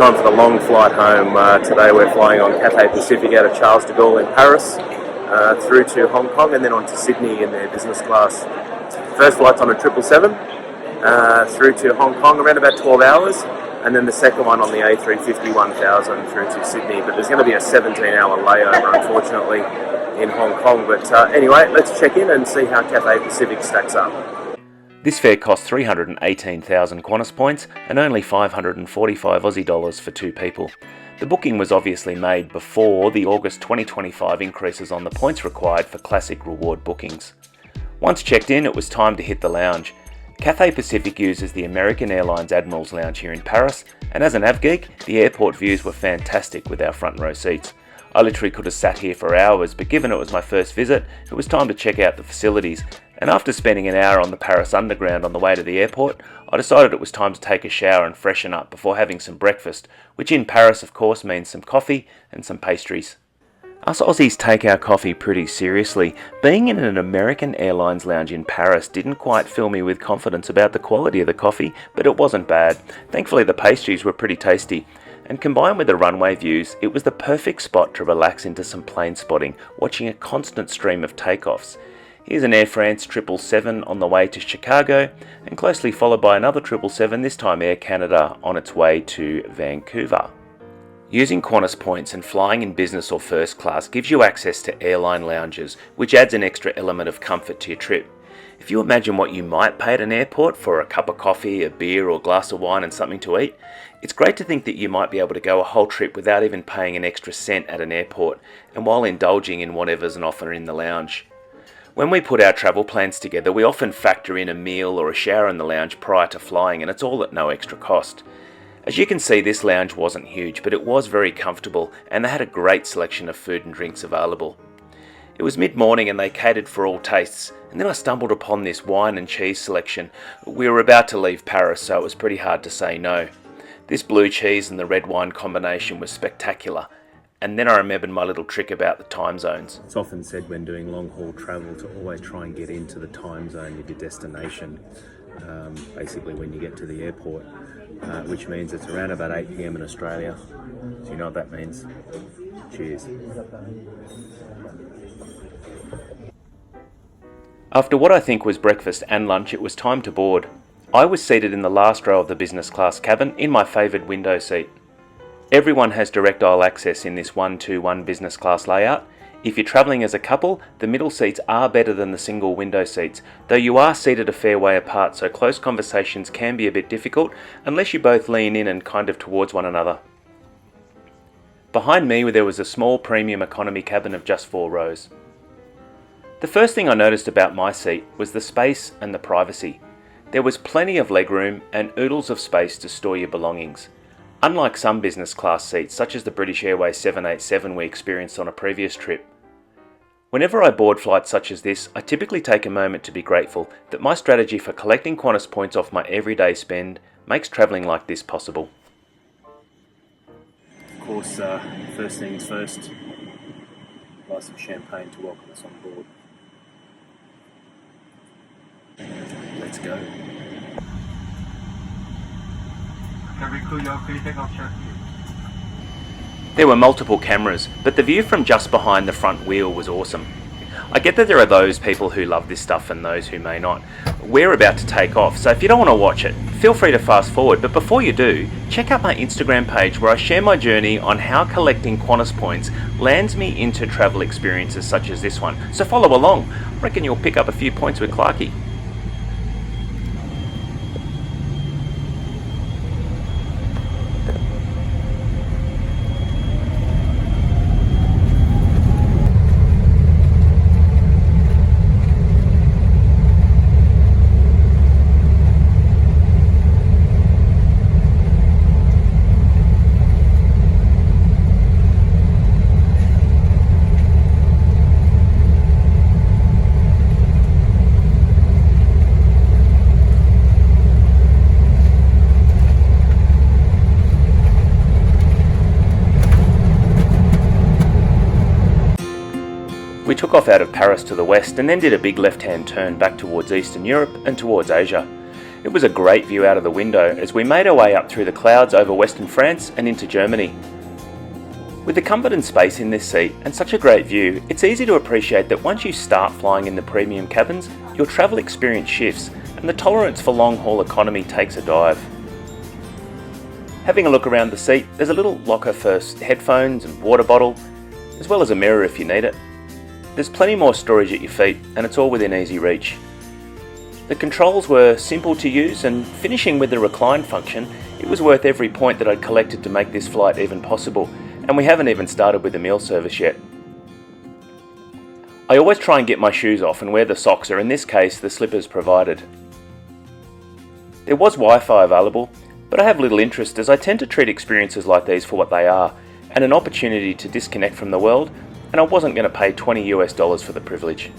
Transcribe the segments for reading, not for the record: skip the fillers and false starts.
time for the long flight home. Today we're flying on Cathay Pacific out of Charles de Gaulle in Paris, through to Hong Kong and then on to Sydney in their business class. First flight's on a 777 through to Hong Kong, around about 12 hours, and then the second one on the A350 1000 through to Sydney. But there's going to be a 17-hour layover, unfortunately, in Hong Kong. But anyway, let's check in and see how Cathay Pacific stacks up. This fare cost 318,000 Qantas Points and only 545 Aussie dollars for two people. The booking was obviously made before the August 2025 increases on the points required for classic reward bookings. Once checked in, it was time to hit the lounge. Cathay Pacific uses the American Airlines Admiral's Lounge here in Paris, and as an av geek, the airport views were fantastic with our front row seats. I literally could have sat here for hours, but given it was my first visit, it was time to check out the facilities. And after spending an hour on the Paris Underground on the way to the airport, I decided it was time to take a shower and freshen up before having some breakfast, which in Paris of course means some coffee and some pastries. Us Aussies take our coffee pretty seriously. Being in an American Airlines lounge in Paris didn't quite fill me with confidence about the quality of the coffee, but it wasn't bad. Thankfully the pastries were pretty tasty. And combined with the runway views, it was the perfect spot to relax into some plane spotting, watching a constant stream of takeoffs. Here's an Air France 777 on the way to Chicago, and closely followed by another 777, this time Air Canada, on its way to Vancouver. Using Qantas Points and flying in business or first class gives you access to airline lounges, which adds an extra element of comfort to your trip. If you imagine what you might pay at an airport for a cup of coffee, a beer or a glass of wine and something to eat, it's great to think that you might be able to go a whole trip without even paying an extra cent at an airport, and while indulging in whatever's on offer in the lounge. When we put our travel plans together, we often factor in a meal or a shower in the lounge prior to flying, and it's all at no extra cost. As you can see, this lounge wasn't huge, but it was very comfortable, and they had a great selection of food and drinks available. It was mid-morning and they catered for all tastes, and then I stumbled upon this wine and cheese selection. We were about to leave Paris, so it was pretty hard to say no. This blue cheese and the red wine combination was spectacular. And then I remembered my little trick about the time zones. It's often said when doing long haul travel to always try and get into the time zone of your destination, basically when you get to the airport, which means it's around about 8 PM in Australia. So you know what that means. Cheers. After what I think was breakfast and lunch, it was time to board. I was seated in the last row of the business class cabin in my favoured window seat. Everyone has direct aisle access in this 1-2-1 business class layout. If you're travelling as a couple, the middle seats are better than the single window seats, though you are seated a fair way apart, so close conversations can be a bit difficult unless you both lean in and kind of towards one another. Behind me there was a small premium economy cabin of just 4 rows. The first thing I noticed about my seat was the space and the privacy. There was plenty of legroom and oodles of space to store your belongings. Unlike some business class seats, such as the British Airways 787 we experienced on a previous trip. Whenever I board flights such as this, I typically take a moment to be grateful that my strategy for collecting Qantas points off my everyday spend makes travelling like this possible. Of course, first things first, buy some champagne to welcome us on board. Let's go. There were multiple cameras, but the view from just behind the front wheel was awesome. I get that there are those people who love this stuff and those who may not. We're about to take off, so if you don't want to watch it, feel free to fast forward, but before you do, check out my Instagram page where I share my journey on how collecting Qantas points lands me into travel experiences such as this one. So follow along. I reckon you'll pick up a few points with Clarky. We took off out of Paris to the west and then did a big left-hand turn back towards Eastern Europe and towards Asia. It was a great view out of the window as we made our way up through the clouds over Western France and into Germany. With the comfort and space in this seat and such a great view, it's easy to appreciate that once you start flying in the premium cabins, your travel experience shifts and the tolerance for long-haul economy takes a dive. Having a look around the seat, there's a little locker for headphones and water bottle, as well as a mirror if you need it. There's plenty more storage at your feet and it's all within easy reach. The controls were simple to use, and finishing with the recline function, it was worth every point that I'd collected to make this flight even possible, and we haven't even started with the meal service yet. I always try and get my shoes off and wear the socks, or in this case the slippers provided. There was Wi-Fi available, but I have little interest as I tend to treat experiences like these for what they are, and an opportunity to disconnect from the world, and I wasn't going to pay $20 for the privilege.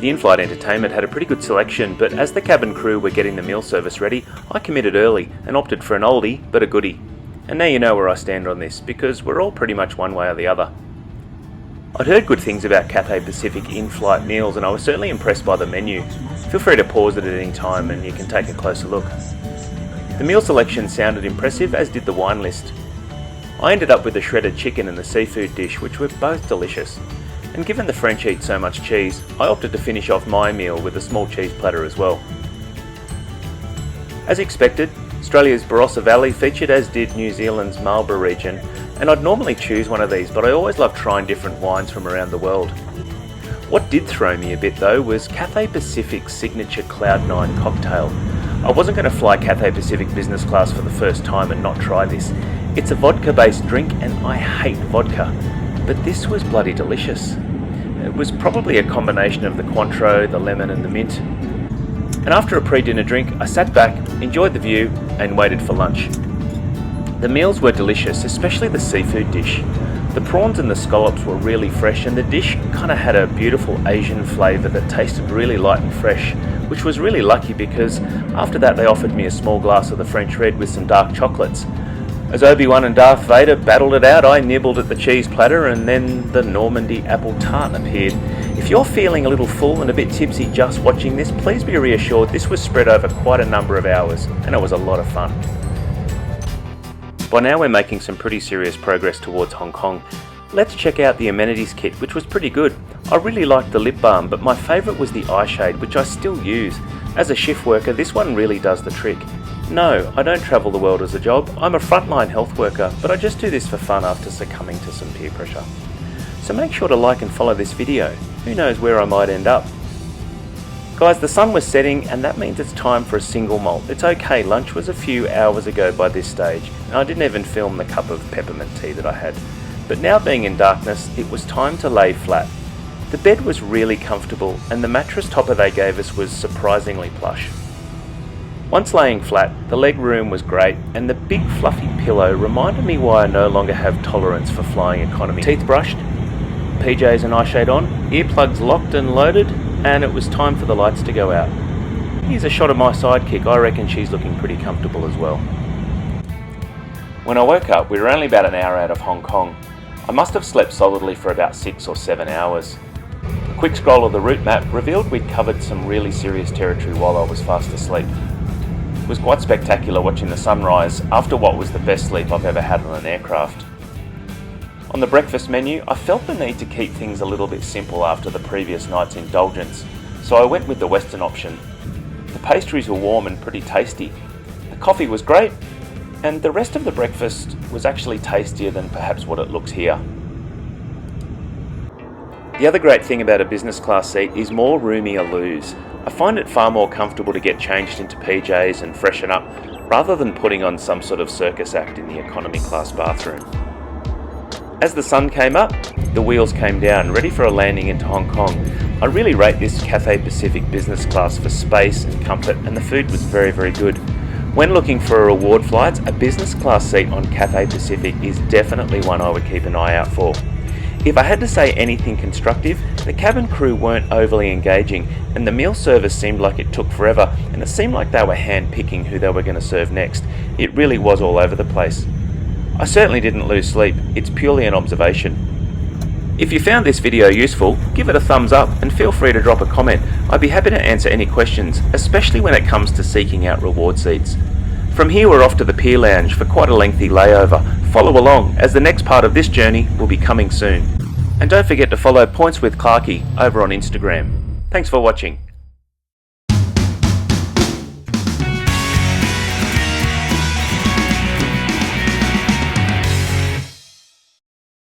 The in-flight entertainment had a pretty good selection, but as the cabin crew were getting the meal service ready, I committed early and opted for an oldie but a goodie. And now you know where I stand on this, because we're all pretty much one way or the other. I'd heard good things about Cathay Pacific in-flight meals, and I was certainly impressed by the menu. Feel free to pause it at any time and you can take a closer look. The meal selection sounded impressive, as did the wine list. I ended up with the shredded chicken and the seafood dish, which were both delicious. And given the French eat so much cheese, I opted to finish off my meal with a small cheese platter as well. As expected, Australia's Barossa Valley featured, as did New Zealand's Marlborough region, and I'd normally choose one of these, but I always love trying different wines from around the world. What did throw me a bit though was Cathay Pacific's signature Cloud9 cocktail. I wasn't going to fly Cathay Pacific business class for the first time and not try this. It's a vodka-based drink and I hate vodka, but this was bloody delicious. It was probably a combination of the Cointreau, the lemon and the mint. And after a pre-dinner drink, I sat back, enjoyed the view and waited for lunch. The meals were delicious, especially the seafood dish. The prawns and the scallops were really fresh, and the dish kind of had a beautiful Asian flavour that tasted really light and fresh, which was really lucky because after that they offered me a small glass of the French red with some dark chocolates. As Obi-Wan and Darth Vader battled it out, I nibbled at the cheese platter, and then the Normandy apple tart appeared. If you're feeling a little full and a bit tipsy just watching this, please be reassured this was spread over quite a number of hours, and it was a lot of fun. By now we're making some pretty serious progress towards Hong Kong. Let's check out the amenities kit, which was pretty good. I really liked the lip balm, but my favourite was the eye shade, which I still use. As a shift worker, this one really does the trick. No, I don't travel the world as a job. I'm a frontline health worker, but I just do this for fun after succumbing to some peer pressure. So make sure to like and follow this video. Who knows where I might end up. Guys, the sun was setting and that means it's time for a single malt. It's okay, lunch was a few hours ago by this stage, and I didn't even film the cup of peppermint tea that I had. But now being in darkness, it was time to lay flat. The bed was really comfortable and the mattress topper they gave us was surprisingly plush. Once laying flat, the leg room was great, and the big fluffy pillow reminded me why I no longer have tolerance for flying economy. Teeth brushed, PJs and eye shade on, earplugs locked and loaded, and it was time for the lights to go out. Here's a shot of my sidekick. I reckon she's looking pretty comfortable as well. When I woke up, we were only about an hour out of Hong Kong. I must have slept solidly for about 6 or 7 hours. A quick scroll of the route map revealed we'd covered some really serious territory while I was fast asleep. It was quite spectacular watching the sunrise after what was the best sleep I've ever had on an aircraft. On the breakfast menu, I felt the need to keep things a little bit simple after the previous night's indulgence, so I went with the Western option. The pastries were warm and pretty tasty. The coffee was great, and the rest of the breakfast was actually tastier than perhaps what it looks here. The other great thing about a business class seat is more roomier loos. I find it far more comfortable to get changed into PJs and freshen up, rather than putting on some sort of circus act in the economy class bathroom. As the sun came up, the wheels came down, ready for a landing into Hong Kong. I really rate this Cathay Pacific business class for space and comfort, and the food was very, very good. When looking for reward flights, a business class seat on Cathay Pacific is definitely one I would keep an eye out for. If I had to say anything constructive, the cabin crew weren't overly engaging, and the meal service seemed like it took forever, and it seemed like they were hand-picking who they were going to serve next. It really was all over the place. I certainly didn't lose sleep, it's purely an observation. If you found this video useful, give it a thumbs up and feel free to drop a comment. I'd be happy to answer any questions, especially when it comes to seeking out reward seats. From here we're off to the Pier Lounge for quite a lengthy layover. Follow along as the next part of this journey will be coming soon. And don't forget to follow Points with Clarky over on Instagram. Thanks for watching.